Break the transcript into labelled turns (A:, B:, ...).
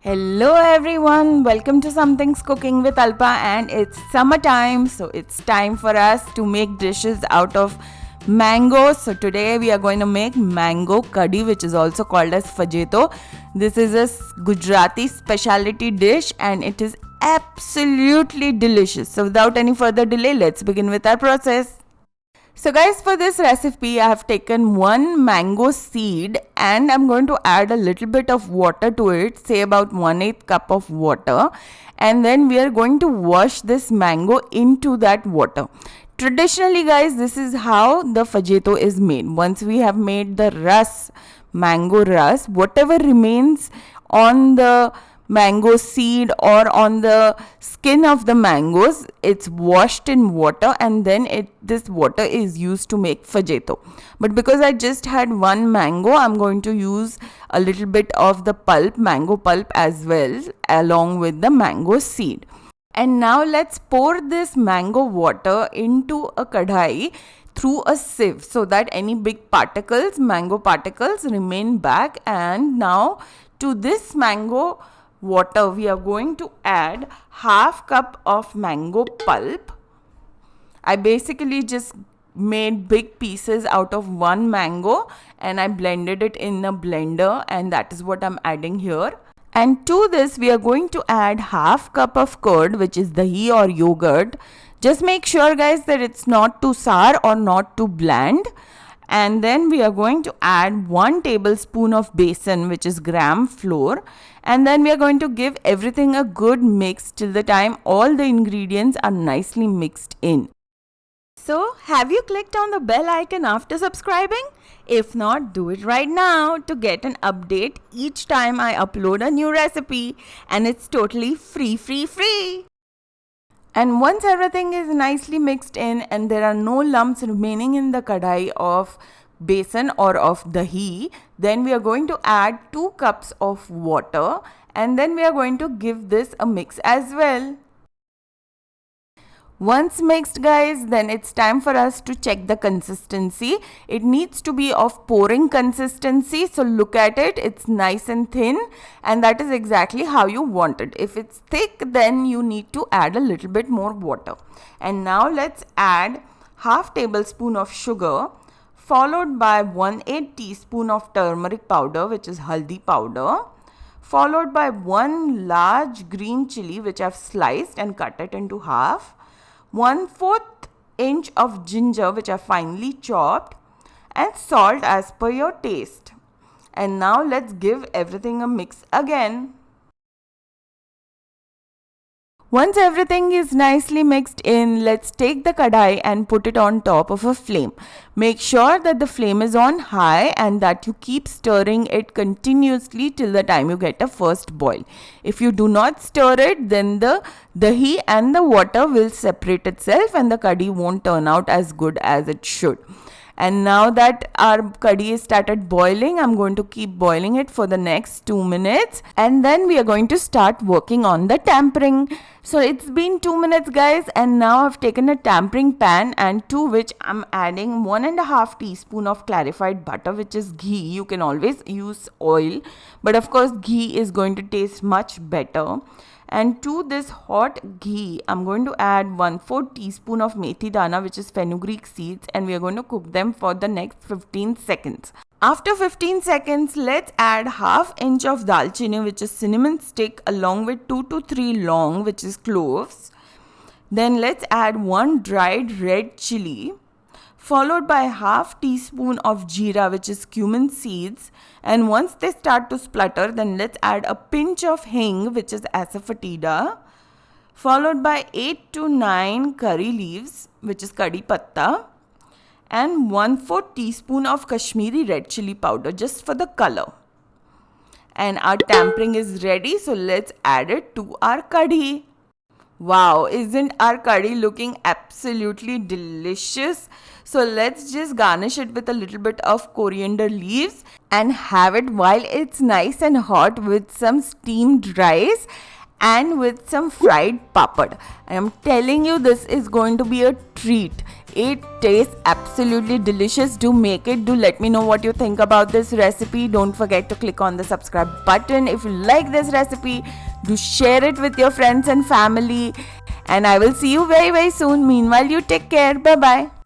A: Hello everyone, welcome to Something's Cooking with Alpa, and it's summertime, so it's time for us to make dishes out of mango. So today we are going to make mango kadhi, which is also called as Fajeto. This is a Gujarati specialty dish and it is absolutely delicious. So without any further delay, let's begin with our process. So guys, for this recipe I have taken one mango seed and I'm going to add a little bit of water to it, say about 1/8 cup of water, and then we are going to wash this mango into that water. Traditionally guys, this is how the fajeto is made. Once we have made the mango rus, whatever remains on the mango seed or on the skin of the mangoes, it's washed in water and then this water is used to make fajeto. But because I just had one mango, I'm going to use a little bit of the pulp, mango pulp as well, along with the mango seed. And now let's pour this mango water into a kadhai through a sieve so that any big particles, mango particles, remain back. And now to this mango water we are going to add half cup of mango pulp. I basically just made big pieces out of one mango and I blended it in a blender, and that is what I'm adding here. And to this we are going to add half cup of curd, which is dahi or yogurt. Just make sure guys that it's not too sour or not too bland. And then we are going to add 1 tablespoon of besan, which is gram flour, and then we are going to give everything a good mix till the time all the ingredients are nicely mixed in. So, have you clicked on the bell icon after subscribing? If not, do it right now to get an update each time I upload a new recipe, and it's totally free. And once everything is nicely mixed in and there are no lumps remaining in the kadhai of besan or of dahi, then we are going to add 2 cups of water and then we are going to give this a mix as well. Once mixed guys, then it's time for us to check the consistency. It needs to be of pouring consistency, so look at it, it's nice and thin, and that is exactly how you want it. If it's thick, then you need to add a little bit more water. And now let's add half tablespoon of sugar, followed by 1/8 teaspoon of turmeric powder, which is haldi powder, followed by 1 large green chili which I've sliced and cut it into half, 1/4 inch of ginger which I finely chopped, and salt as per your taste. And now let's give everything a mix again. Once everything is nicely mixed in, let's take the kadhai and put it on top of a flame. Make sure that the flame is on high and that you keep stirring it continuously till the time you get a first boil. If you do not stir it, then the dahi and the water will separate itself and the kadhi won't turn out as good as it should. And now that our kadhi is started boiling, I'm going to keep boiling it for the next 2 minutes, and then we are going to start working on the tempering. So it's been 2 minutes guys, and now I've taken a tempering pan and to which I'm adding 1.5 teaspoon of clarified butter, which is ghee. You can always use oil, but of course ghee is going to taste much better. And to this hot ghee, I'm going to add 1/4 teaspoon of methi dana, which is fenugreek seeds, and we are going to cook them for the next 15 seconds. After 15 seconds, let's add half inch of dalchini, which is cinnamon stick, along with 2 to 3 long, which is cloves. Then let's add 1 dried red chili, followed by half teaspoon of jeera, which is cumin seeds. And once they start to splutter, then let's add a pinch of hing, which is asafoetida, followed by 8 to 9 curry leaves, which is kadhi patta, and 1/4 teaspoon of Kashmiri red chili powder, just for the color. And our tempering is ready, so let's add it to our kadhi. Wow, isn't our curry looking absolutely delicious? So let's just garnish it with a little bit of coriander leaves and have it while it's nice and hot with some steamed rice and with some fried papad. I am telling you, this is going to be a treat. It tastes absolutely delicious. Do make it. Do let me know what you think about this recipe. Don't forget to click on the subscribe button. If you like this recipe, do share it with your friends and family. And I will see you very, very soon. Meanwhile, you take care. Bye bye.